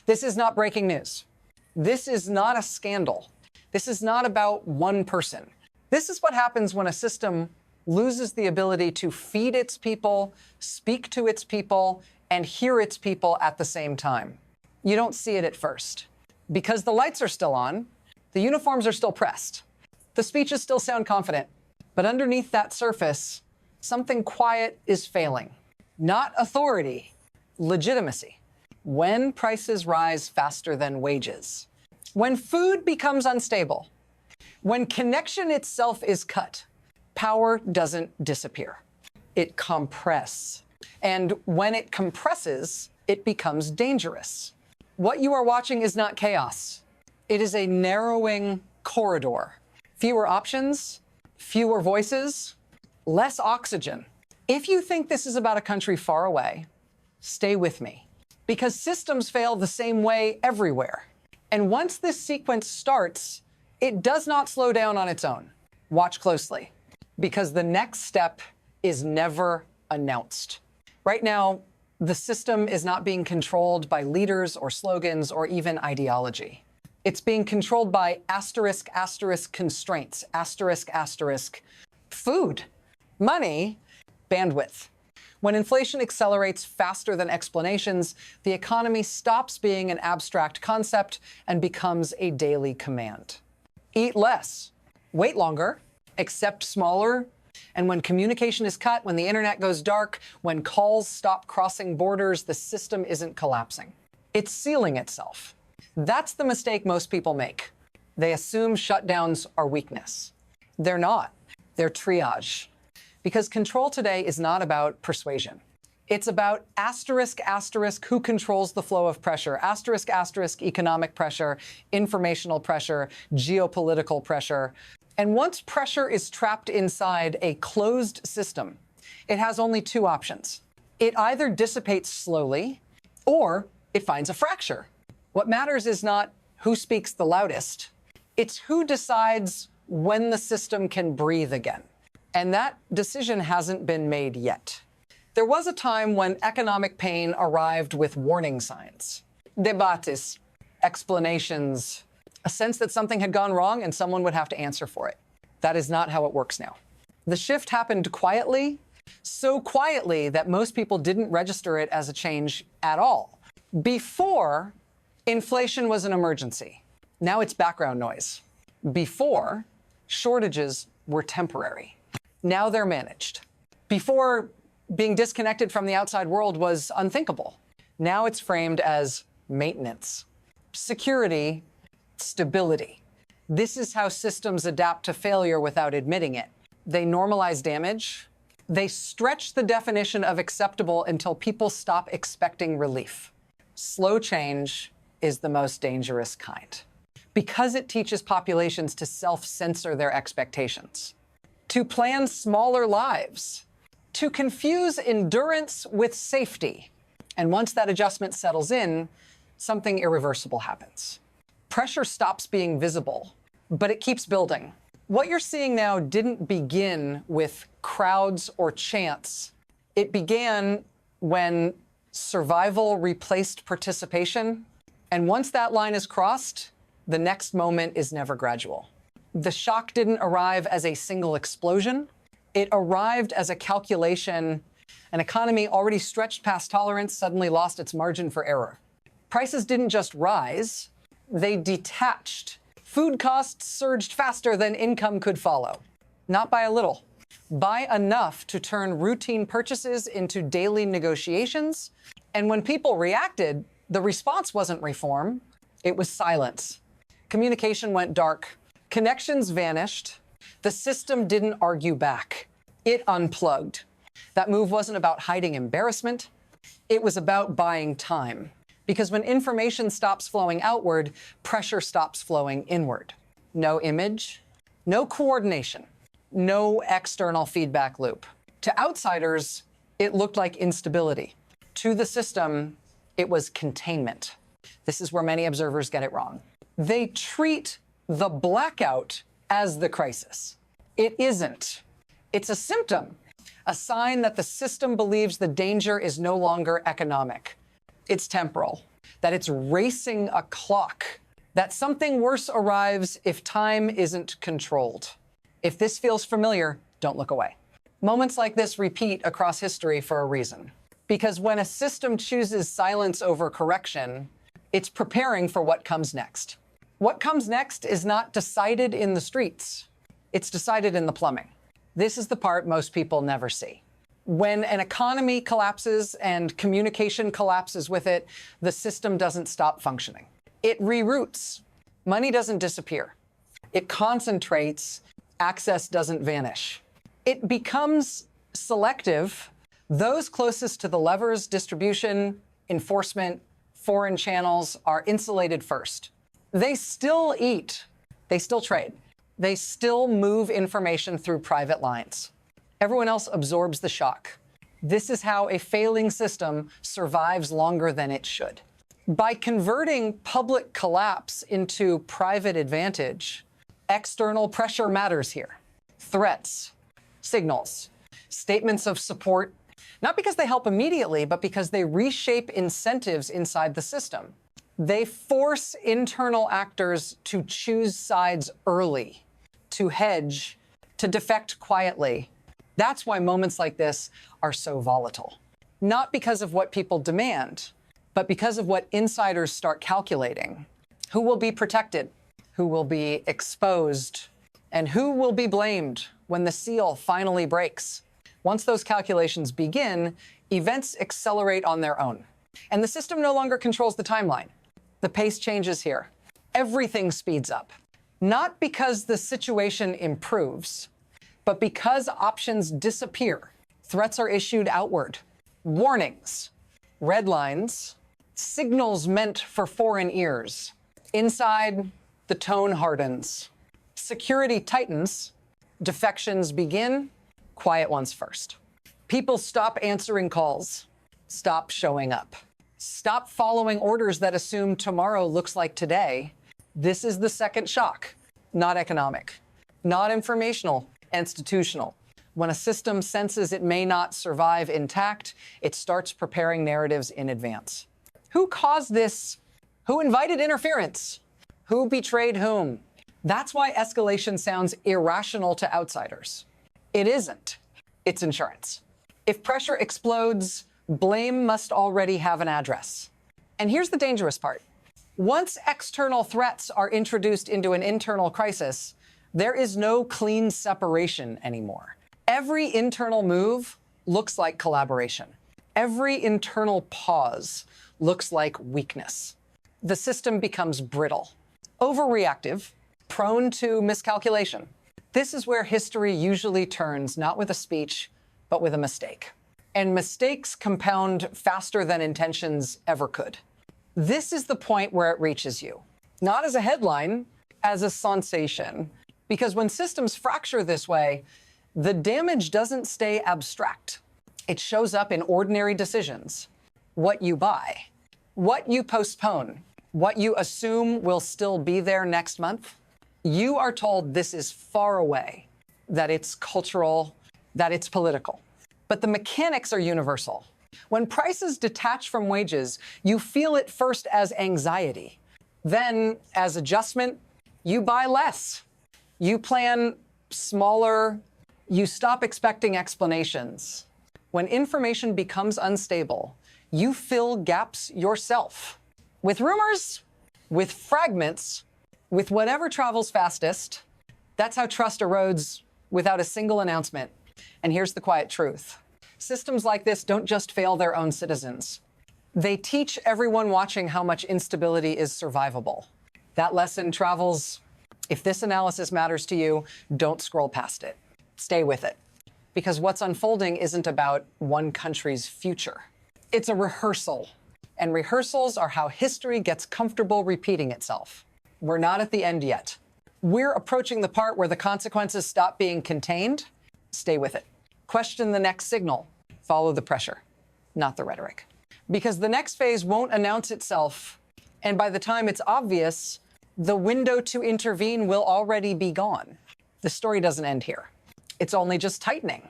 This is not breaking news. This is not a scandal. This is not about one person. This is what happens when a system loses the ability to feed its people, speak to its people, and hear its people at the same time. You don't see it at first. Because the lights are still on, the uniforms are still pressed, the speeches still sound confident, but underneath that surface, something quiet is failing. Not authority, legitimacy. When prices rise faster than wages, when food becomes unstable, when connection itself is cut, power doesn't disappear. It compresses. And when it compresses, it becomes dangerous. What you are watching is not chaos. It is a narrowing corridor. Fewer options, fewer voices, less oxygen. If you think this is about a country far away, stay with me. Because systems fail the same way everywhere. And once this sequence starts, it does not slow down on its own. Watch closely, because the next step is never announced. Right now, the system is not being controlled by leaders or slogans or even ideology. It's being controlled by asterisk, asterisk constraints, asterisk, asterisk food, money, bandwidth. When inflation accelerates faster than explanations, the economy stops being an abstract concept and becomes a daily command. Eat less, wait longer, accept smaller, and when communication is cut, when the internet goes dark, when calls stop crossing borders, the system isn't collapsing. It's sealing itself. That's the mistake most people make. They assume shutdowns are weakness. They're not. They're triage. Because control today is not about persuasion. It's about asterisk, asterisk, who controls the flow of pressure, asterisk, asterisk, economic pressure, informational pressure, geopolitical pressure. And once pressure is trapped inside a closed system, it has only two options. It either dissipates slowly or it finds a fracture. What matters is not who speaks the loudest. It's who decides when the system can breathe again. And that decision hasn't been made yet. There was a time when economic pain arrived with warning signs, debates, explanations, a sense that something had gone wrong and someone would have to answer for it. That is not how it works now. The shift happened quietly, so quietly that most people didn't register it as a change at all. Before, inflation was an emergency. Now it's background noise. Before, shortages were temporary. Now they're managed. Before, being disconnected from the outside world was unthinkable. Now it's framed as maintenance, security, stability. This is how systems adapt to failure without admitting it. They normalize damage. They stretch the definition of acceptable until people stop expecting relief. Slow change is the most dangerous kind because it teaches populations to self-censor their expectations, to plan smaller lives, to confuse endurance with safety. And once that adjustment settles in, something irreversible happens. Pressure stops being visible, but it keeps building. What you're seeing now didn't begin with crowds or chants. It began when survival replaced participation. And once that line is crossed, the next moment is never gradual. The shock didn't arrive as a single explosion. It arrived as a calculation. An economy already stretched past tolerance suddenly lost its margin for error. Prices didn't just rise, they detached. Food costs surged faster than income could follow. Not by a little, by enough to turn routine purchases into daily negotiations. And when people reacted, the response wasn't reform, it was silence. Communication went dark. Connections vanished. The system didn't argue back. It unplugged. That move wasn't about hiding embarrassment. It was about buying time. Because when information stops flowing outward, pressure stops flowing inward. No image, no coordination, no external feedback loop. To outsiders, it looked like instability. To the system, it was containment. This is where many observers get it wrong. They treat the blackout as the crisis. It isn't. It's a symptom, a sign that the system believes the danger is no longer economic. It's temporal, that it's racing a clock, that something worse arrives if time isn't controlled. If this feels familiar, don't look away. Moments like this repeat across history for a reason. Because when a system chooses silence over correction, it's preparing for what comes next. What comes next is not decided in the streets. It's decided in the plumbing. This is the part most people never see. When an economy collapses and communication collapses with it, the system doesn't stop functioning. It reroutes. Money doesn't disappear. It concentrates. Access doesn't vanish. It becomes selective. Those closest to the levers, distribution, enforcement, foreign channels are insulated first. They still eat. They still trade. They still move information through private lines. Everyone else absorbs the shock. This is how a failing system survives longer than it should. By converting public collapse into private advantage, external pressure matters here. Threats, signals, statements of support, not because they help immediately, but because they reshape incentives inside the system. They force internal actors to choose sides early, to hedge, to defect quietly. That's why moments like this are so volatile. Not because of what people demand, but because of what insiders start calculating. Who will be protected? Who will be exposed? And who will be blamed when the seal finally breaks? Once those calculations begin, events accelerate on their own. And the system no longer controls the timeline. The pace changes here. Everything speeds up. Not because the situation improves, but because options disappear. Threats are issued outward. Warnings, red lines, signals meant for foreign ears. Inside, the tone hardens. Security tightens. Defections begin. Quiet ones first. People stop answering calls. Stop showing up. Stop following orders that assume tomorrow looks like today. This is the second shock. Not economic. Not informational. Institutional. When a system senses it may not survive intact, it starts preparing narratives in advance. Who caused this? Who invited interference? Who betrayed whom? That's why escalation sounds irrational to outsiders. It isn't. It's insurance. If pressure explodes, blame must already have an address. And here's the dangerous part. Once external threats are introduced into an internal crisis, there is no clean separation anymore. Every internal move looks like collaboration. Every internal pause looks like weakness. The system becomes brittle, overreactive, prone to miscalculation. This is where history usually turns, not with a speech, but with a mistake. And mistakes compound faster than intentions ever could. This is the point where it reaches you, not as a headline, as a sensation. Because when systems fracture this way, the damage doesn't stay abstract. It shows up in ordinary decisions. What you buy, what you postpone, what you assume will still be there next month. You are told this is far away, that it's cultural, that it's political. But the mechanics are universal. When prices detach from wages, you feel it first as anxiety. Then, as adjustment, you buy less. You plan smaller. You stop expecting explanations. When information becomes unstable, you fill gaps yourself. With rumors, with fragments, with whatever travels fastest. That's how trust erodes without a single announcement. And here's the quiet truth. Systems like this don't just fail their own citizens. They teach everyone watching how much instability is survivable. That lesson travels. If this analysis matters to you, don't scroll past it. Stay with it. Because what's unfolding isn't about one country's future. It's a rehearsal. And rehearsals are how history gets comfortable repeating itself. We're not at the end yet. We're approaching the part where the consequences stop being contained. Stay with it. Question the next signal. Follow the pressure, not the rhetoric. Because the next phase won't announce itself. And by the time it's obvious, the window to intervene will already be gone. The story doesn't end here. It's only just tightening.